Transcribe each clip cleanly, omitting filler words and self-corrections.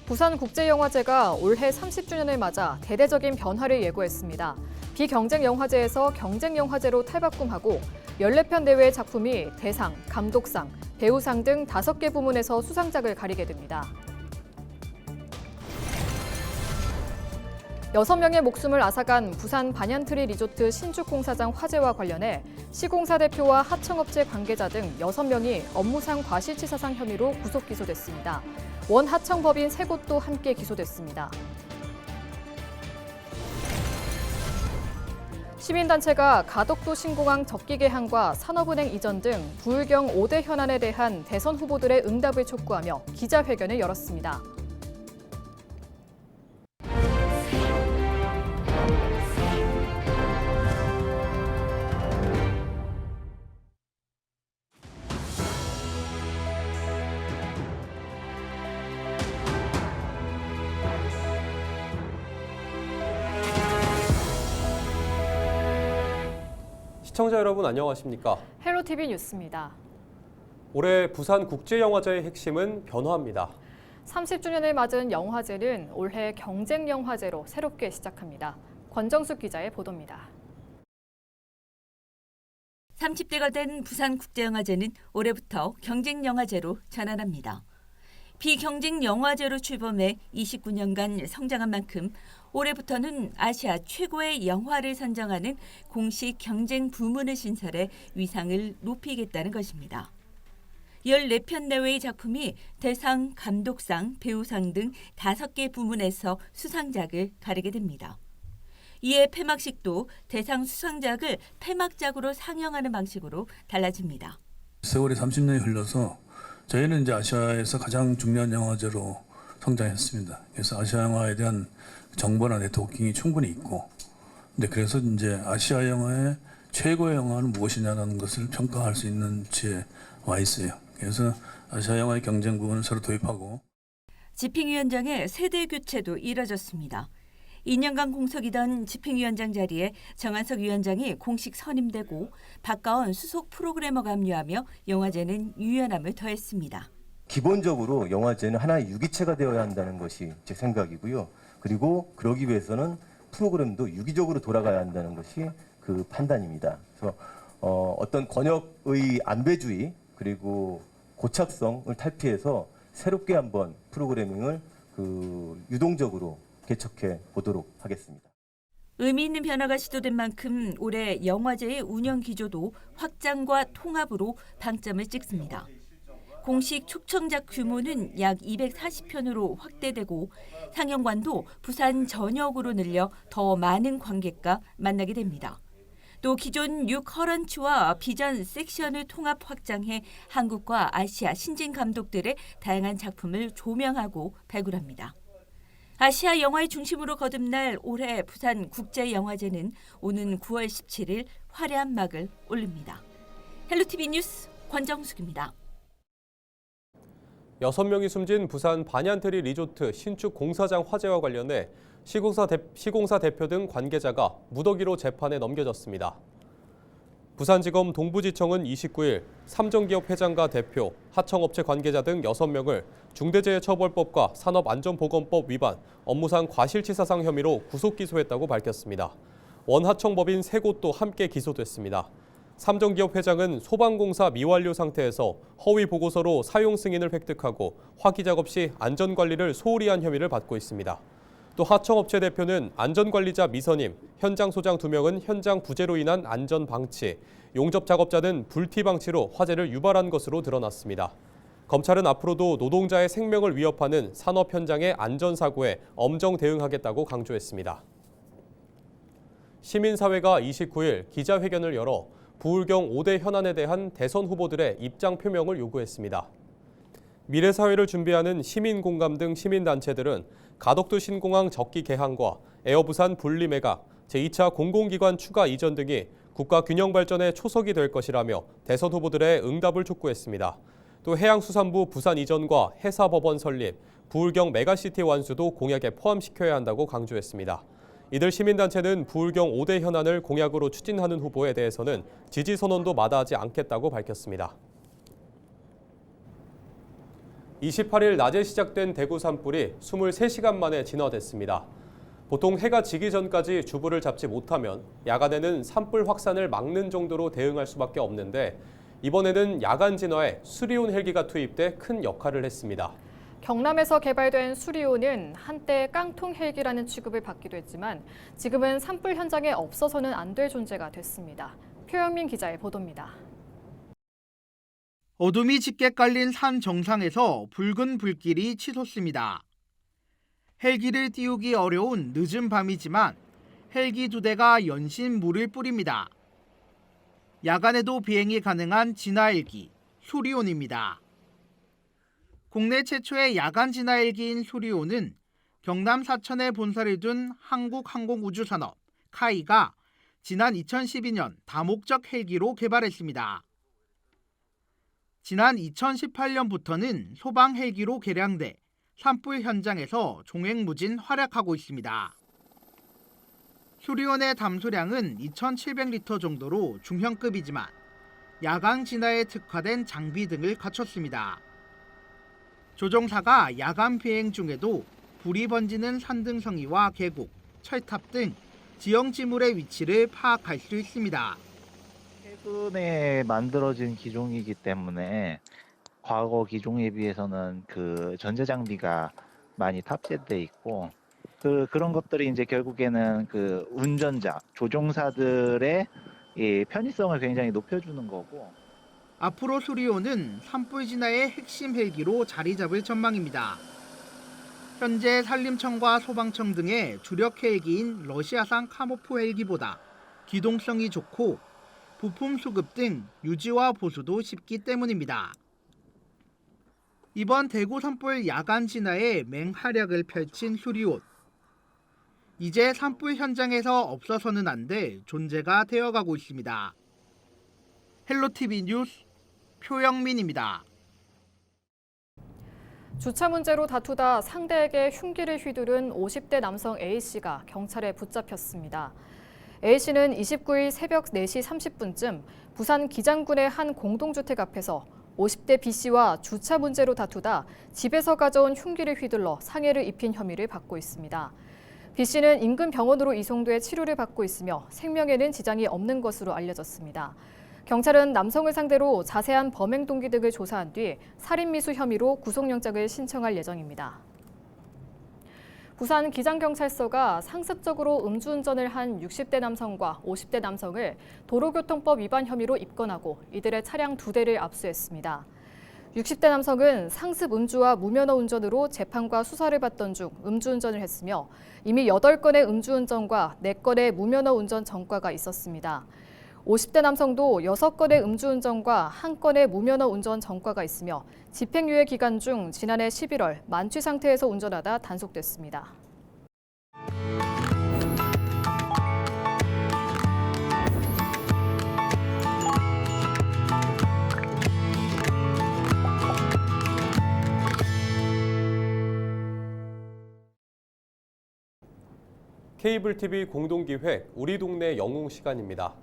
부산국제영화제가 올해 30주년을 맞아 대대적인 변화를 예고했습니다. 비경쟁영화제에서 경쟁영화제로 탈바꿈하고 14편 내외의 작품이 대상, 감독상, 배우상 등 5개 부문에서 수상작을 가리게 됩니다. 6명의 목숨을 앗아간 부산 반얀트리 리조트 신축 공사장 화재와 관련해 시공사 대표와 하청업체 관계자 등 6명이 업무상 과실치사상 혐의로 구속 기소됐습니다. 원 하청법인 3곳도 함께 기소됐습니다. 시민단체가 가덕도 신공항 적기 개항과 산업은행 이전 등 부울경 5대 현안에 대한 대선 후보들의 응답을 촉구하며 기자회견을 열었습니다. 시청자 여러분 안녕하십니까? 헬로티비 뉴스입니다. 올해 부산국제영화제의 핵심은 변화입니다. 30주년을 맞은 영화제는 올해 경쟁영화제로 새롭게 시작합니다. 권정숙 기자의 보도입니다. 30대가 된 부산국제영화제는 올해부터 경쟁영화제로 전환합니다. 비경쟁영화제로 출범해 29년간 성장한 만큼 올해부터는 아시아 최고의 영화를 선정하는 공식 경쟁 부문을 신설해 위상을 높이겠다는 것입니다. 14편 내외의 작품이 대상, 감독상, 배우상 등 5개 부문에서 수상작을 가리게 됩니다. 이에 폐막식도 대상 수상작을 폐막작으로 상영하는 방식으로 달라집니다. 세월이 30년이 흘러서 저희는 이제 아시아에서 가장 중요한 영화제로 성장했습니다. 그래서 아시아 영화에 대한 정보나 네트워킹이 충분히 있고, 근데 그래서 이제 아시아 영화의 최고의 영화는 무엇이냐라는 것을 평가할 수 있는 지에 와 있어요. 그래서 아시아 영화의 경쟁 부분을 서로 도입하고. 집행위원장의 세대 교체도 이뤄졌습니다. 2년간 공석이던 집행위원장 자리에 정한석 위원장이 공식 선임되고 박가원 수석 프로그래머가 합류하며 영화제는 유연함을 더했습니다. 기본적으로 영화제는 하나의 유기체가 되어야 한다는 것이 제 생각이고요. 그리고 그러기 위해서는 프로그램도 유기적으로 돌아가야 한다는 것이 그 판단입니다. 그래서 어떤 권역의 안배주의 그리고 고착성을 탈피해서 새롭게 한번 프로그래밍을 유동적으로 개척해 보도록 하겠습니다. 의미 있는 변화가 시도된 만큼 올해 영화제의 운영 기조도 확장과 통합으로 방점을 찍습니다. 공식 초청작 규모는 약 240편으로 확대되고 상영관도 부산 전역으로 늘려 더 많은 관객과 만나게 됩니다. 또 기존 6허런츠와 비전 섹션을 통합 확장해 한국과 아시아 신진 감독들의 다양한 작품을 조명하고 발굴합니다. 아시아 영화의 중심으로 거듭날 올해 부산국제영화제는 오는 9월 17일 화려한 막을 올립니다. 헬로티비 뉴스 권정숙입니다. 6명이 숨진 부산 반얀트리 리조트 신축 공사장 화재와 관련해 시공사 대표 등 관계자가 무더기로 재판에 넘겨졌습니다. 부산지검 동부지청은 29일 삼정기업 회장과 대표, 하청업체 관계자 등 6명을 중대재해처벌법과 산업안전보건법 위반, 업무상 과실치사상 혐의로 구속 기소했다고 밝혔습니다. 원하청법인 3곳도 함께 기소됐습니다. 삼정기업 회장은 소방공사 미완료 상태에서 허위 보고서로 사용 승인을 획득하고 화기작업 시 안전관리를 소홀히 한 혐의를 받고 있습니다. 또 하청업체 대표는 안전관리자 미선임, 현장 소장 2명은 현장 부재로 인한 안전방치, 용접작업자는 불티방치로 화재를 유발한 것으로 드러났습니다. 검찰은 앞으로도 노동자의 생명을 위협하는 산업 현장의 안전사고에 엄정 대응하겠다고 강조했습니다. 시민사회가 29일 기자회견을 열어 부울경 5대 현안에 대한 대선 후보들의 입장 표명을 요구했습니다. 미래사회를 준비하는 시민공감 등 시민단체들은 가덕도 신공항 적기 개항과 에어부산 분리 매각, 제2차 공공기관 추가 이전 등이 국가 균형 발전의 초석이 될 것이라며 대선 후보들의 응답을 촉구했습니다. 또 해양수산부 부산 이전과 해사법원 설립, 부울경 메가시티 완수도 공약에 포함시켜야 한다고 강조했습니다. 이들 시민단체는 부울경 5대 현안을 공약으로 추진하는 후보에 대해서는 지지 선언도 마다하지 않겠다고 밝혔습니다. 28일 낮에 시작된 대구 산불이 23시간 만에 진화됐습니다. 보통 해가 지기 전까지 주부를 잡지 못하면 야간에는 산불 확산을 막는 정도로 대응할 수밖에 없는데 이번에는 야간 진화에 수리온 헬기가 투입돼 큰 역할을 했습니다. 경남에서 개발된 수리온은 한때 깡통 헬기라는 취급을 받기도 했지만 지금은 산불 현장에 없어서는 안 될 존재가 됐습니다. 표영민 기자의 보도입니다. 어둠이 짙게 깔린 산 정상에서 붉은 불길이 치솟습니다. 헬기를 띄우기 어려운 늦은 밤이지만 헬기 2대가 연신 물을 뿌립니다. 야간에도 비행이 가능한 진화헬기 수리온입니다. 국내 최초의 야간 진화헬기인 수리온은 경남 사천에 본사를 둔 한국항공우주산업 카이가 지난 2012년 다목적 헬기로 개발했습니다. 지난 2018년부터는 소방 헬기로 개량돼 산불 현장에서 종횡무진 활약하고 있습니다. 수리온의 담수량은 2,700리터 정도로 중형급이지만 야간 진화에 특화된 장비 등을 갖췄습니다. 조종사가 야간 비행 중에도 불이 번지는 산등성이와 계곡, 철탑 등 지형 지물의 위치를 파악할 수 있습니다. 최근에 만들어진 기종이기 때문에 과거 기종에 비해서는 그 전자 장비가 많이 탑재돼 있고 그런 것들이 이제 결국에는 그 운전자, 조종사들의 이 편의성을 굉장히 높여주는 거고. 앞으로 수리온은 산불 진화의 핵심 헬기로 자리 잡을 전망입니다. 현재 산림청과 소방청 등의 주력 헬기인 러시아산 카모프 헬기보다 기동성이 좋고 부품 수급 등 유지와 보수도 쉽기 때문입니다. 이번 대구 산불 야간 진화에 맹활약을 펼친 수리온. 이제 산불 현장에서 없어서는 안 될 존재가 되어가고 있습니다. 헬로티비 뉴스 표영민입니다. 주차 문제로 다투다 상대에게 흉기를 휘두른 50대 남성 A씨가 경찰에 붙잡혔습니다. A씨는 29일 새벽 4시 30분쯤 부산 기장군의 한 공동주택 앞에서 50대 B씨와 주차 문제로 다투다 집에서 가져온 흉기를 휘둘러 상해를 입힌 혐의를 받고 있습니다. B씨는 인근 병원으로 이송돼 치료를 받고 있으며 생명에는 지장이 없는 것으로 알려졌습니다. 경찰은 남성을 상대로 자세한 범행 동기 등을 조사한 뒤 살인미수 혐의로 구속영장을 신청할 예정입니다. 부산 기장경찰서가 상습적으로 음주운전을 한 60대 남성과 50대 남성을 도로교통법 위반 혐의로 입건하고 이들의 차량 2대를 압수했습니다. 60대 남성은 상습 음주와 무면허 운전으로 재판과 수사를 받던 중 음주운전을 했으며 이미 8건의 음주운전과 4건의 무면허 운전 전과가 있었습니다. 50대 남성도 6건의 음주운전과 1건의 무면허 운전 전과가 있으며 집행유예 기간 중 지난해 11월 만취 상태에서 운전하다 단속됐습니다. 케이블 TV 공동기획 우리 동네 영웅 시간입니다.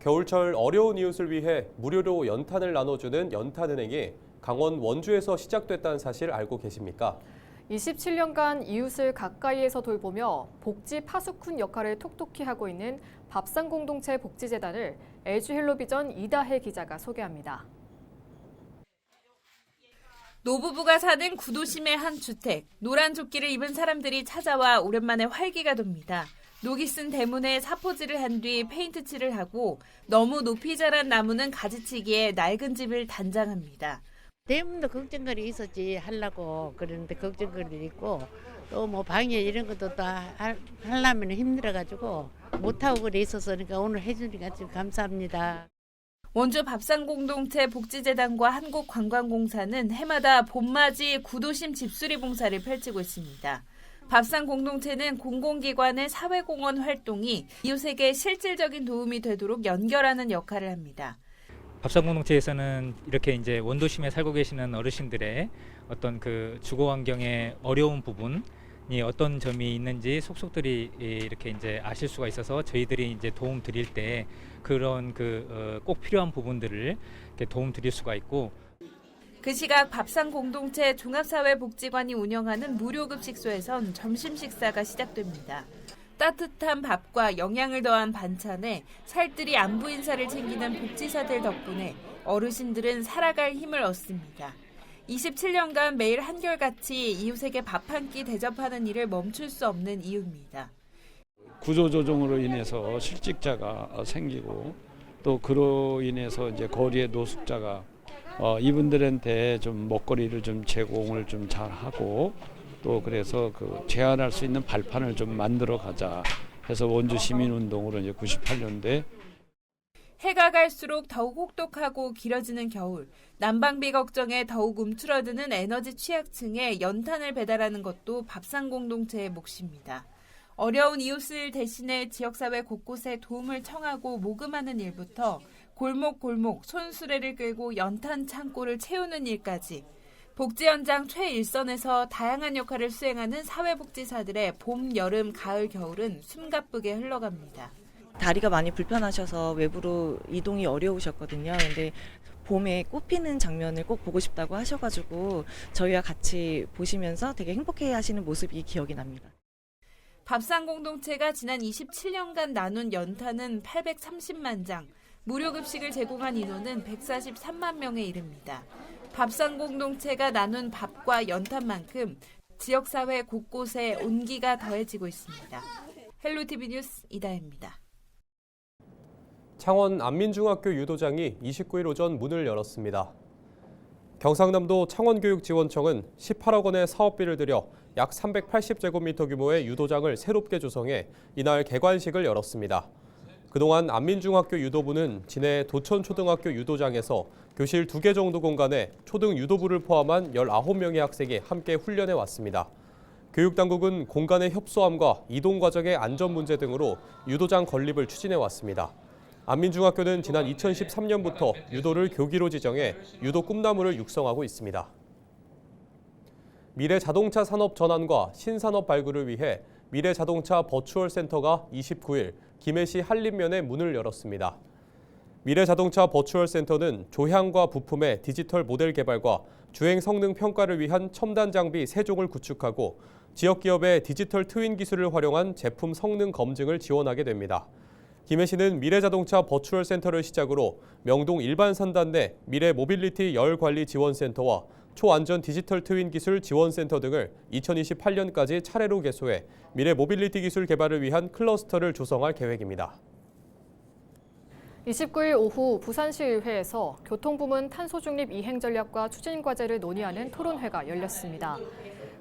겨울철 어려운 이웃을 위해 무료로 연탄을 나눠주는 연탄은행이 강원 원주에서 시작됐다는 사실 알고 계십니까? 27년간 이웃을 가까이에서 돌보며 복지 파수꾼 역할을 톡톡히 하고 있는 밥상공동체 복지재단을 LG 헬로비전 이다혜 기자가 소개합니다. 노부부가 사는 구도심의 한 주택. 노란 조끼를 입은 사람들이 찾아와 오랜만에 활기가 돕니다. 녹이 쓴 대문에 사포질을 한 뒤 페인트 칠을 하고 너무 높이 자란 나무는 가지치기에 낡은 집을 단장합니다. 대문도 걱정거리 있었지 하려고 그러는데 걱정거리 있고 또 뭐 방에 이런 것도 다 하려면 힘들어가지고 못하고 그래 있어서 그러니까 오늘 해주니까 좀 감사합니다. 원주 밥상공동체 복지재단과 한국관광공사는 해마다 봄맞이 구도심 집수리 봉사를 펼치고 있습니다. 밥상공동체는 공공기관의 사회공헌 활동이 이웃에게 실질적인 도움이 되도록 연결하는 역할을 합니다. 밥상공동체에서는 이렇게 이제 원도심에 살고 계시는 어르신들의 어떤 그 주거 환경의 어려운 부분이 어떤 점이 있는지 속속들이 이렇게 이제 아실 수가 있어서 저희들이 이제 도움 드릴 때 그런 꼭 필요한 부분들을 이렇게 도움 드릴 수가 있고. 그 시각 밥상공동체 종합사회복지관이 운영하는 무료급식소에선 점심 식사가 시작됩니다. 따뜻한 밥과 영양을 더한 반찬에 살뜰히 안부 인사를 챙기는 복지사들 덕분에 어르신들은 살아갈 힘을 얻습니다. 27년간 매일 한결같이 이웃에게 밥 한 끼 대접하는 일을 멈출 수 없는 이유입니다. 구조조정으로 인해서 실직자가 생기고 또 그로 인해서 이제 거리에 노숙자가 이분들한테 좀 먹거리를 좀 제공을 좀 잘하고 또 그래서 그 제한할 수 있는 발판을 좀 만들어 가자 해서 원주 시민운동으로 이제 98년도에 해가 갈수록 더욱 혹독하고 길어지는 겨울, 난방비 걱정에 더욱 움츠러드는 에너지 취약층에 연탄을 배달하는 것도 밥상공동체의 몫입니다. 어려운 이웃을 대신해 지역사회 곳곳에 도움을 청하고 모금하는 일부터 골목골목 손수레를 끌고 연탄 창고를 채우는 일까지 복지 현장 최일선에서 다양한 역할을 수행하는 사회복지사들의 봄, 여름, 가을, 겨울은 숨가쁘게 흘러갑니다. 다리가 많이 불편하셔서 외부로 이동이 어려우셨거든요. 근데 봄에 꽃피는 장면을 꼭 보고 싶다고 하셔가지고 저희와 같이 보시면서 되게 행복해 하시는 모습이 기억이 납니다. 밥상공동체가 지난 27년간 나눈 연탄은 830만 장, 무료급식을 제공한 인원은 143만 명에 이릅니다. 밥상공동체가 나눈 밥과 연탄만큼 지역사회 곳곳에 온기가 더해지고 있습니다. 헬로티비 뉴스 이다혜입니다. 창원 안민중학교 유도장이 29일 오전 문을 열었습니다. 경상남도 창원교육지원청은 18억 원의 사업비를 들여 약 380제곱미터 규모의 유도장을 새롭게 조성해 이날 개관식을 열었습니다. 그동안 안민중학교 유도부는 진해 도천초등학교 유도장에서 교실 2개 정도 공간에 초등 유도부를 포함한 19명의 학생이 함께 훈련해 왔습니다. 교육당국은 공간의 협소함과 이동 과정의 안전 문제 등으로 유도장 건립을 추진해 왔습니다. 안민중학교는 지난 2013년부터 유도를 교기로 지정해 유도 꿈나무를 육성하고 있습니다. 미래 자동차 산업 전환과 신산업 발굴을 위해 미래 자동차 버추얼 센터가 29일 김해시 한림면에 문을 열었습니다. 미래 자동차 버추얼 센터는 조향과 부품의 디지털 모델 개발과 주행 성능 평가를 위한 첨단 장비 3종을 구축하고 지역 기업의 디지털 트윈 기술을 활용한 제품 성능 검증을 지원하게 됩니다. 김해시는 미래자동차 버추얼 센터를 시작으로 명동 일반 산단 내 미래 모빌리티 열 관리 지원센터와 초안전 디지털 트윈 기술 지원센터 등을 2028년까지 차례로 개소해 미래 모빌리티 기술 개발을 위한 클러스터를 조성할 계획입니다. 29일 오후 부산시의회에서 교통부문 탄소중립 이행 전략과 추진 과제를 논의하는 토론회가 열렸습니다.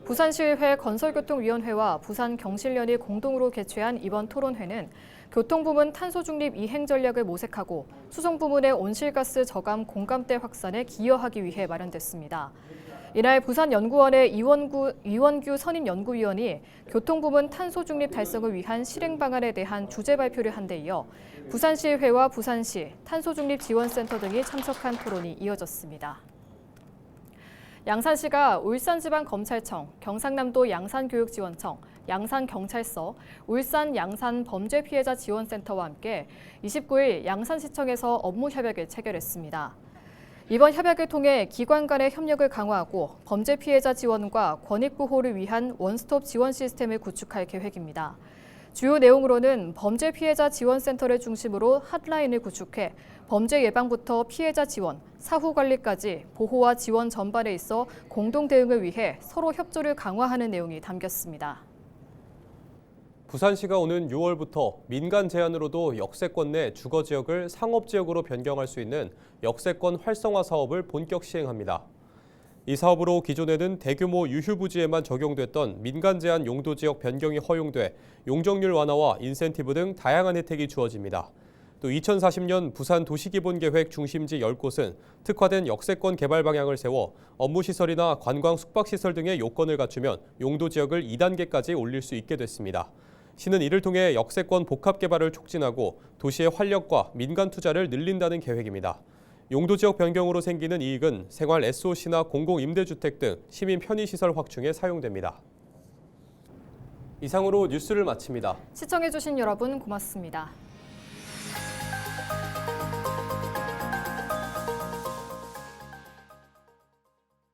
부산시의회 건설교통위원회와 부산경실련이 공동으로 개최한 이번 토론회는 교통부문 탄소중립 이행 전략을 모색하고 수송부문의 온실가스 저감 공감대 확산에 기여하기 위해 마련됐습니다. 이날 부산연구원의 이원규 선임연구위원이 교통부문 탄소중립 달성을 위한 실행 방안에 대한 주제 발표를 한 데 이어 부산시의회와 부산시 탄소중립지원센터 등이 참석한 토론이 이어졌습니다. 양산시가 울산지방검찰청, 경상남도 양산교육지원청, 양산경찰서, 울산 양산범죄피해자지원센터와 함께 29일 양산시청에서 업무 협약을 체결했습니다. 이번 협약을 통해 기관 간의 협력을 강화하고 범죄 피해자 지원과 권익 보호를 위한 원스톱 지원 시스템을 구축할 계획입니다. 주요 내용으로는 범죄 피해자 지원센터를 중심으로 핫라인을 구축해 범죄 예방부터 피해자 지원, 사후 관리까지 보호와 지원 전반에 있어 공동 대응을 위해 서로 협조를 강화하는 내용이 담겼습니다. 부산시가 오는 6월부터 민간 제한으로도 역세권 내 주거지역을 상업지역으로 변경할 수 있는 역세권 활성화 사업을 본격 시행합니다. 이 사업으로 기존에는 대규모 유휴부지에만 적용됐던 민간 제한 용도지역 변경이 허용돼 용적률 완화와 인센티브 등 다양한 혜택이 주어집니다. 또 2040년 부산 도시기본계획 중심지 10곳은 특화된 역세권 개발 방향을 세워 업무시설이나 관광 숙박시설 등의 요건을 갖추면 용도지역을 2단계까지 올릴 수 있게 됐습니다. 시는 이를 통해 역세권 복합 개발을 촉진하고 도시의 활력과 민간 투자를 늘린다는 계획입니다. 용도지역 변경으로 생기는 이익은 생활 SOC나 공공임대주택 등 시민 편의시설 확충에 사용됩니다. 이상으로 뉴스를 마칩니다. 시청해주신 여러분 고맙습니다.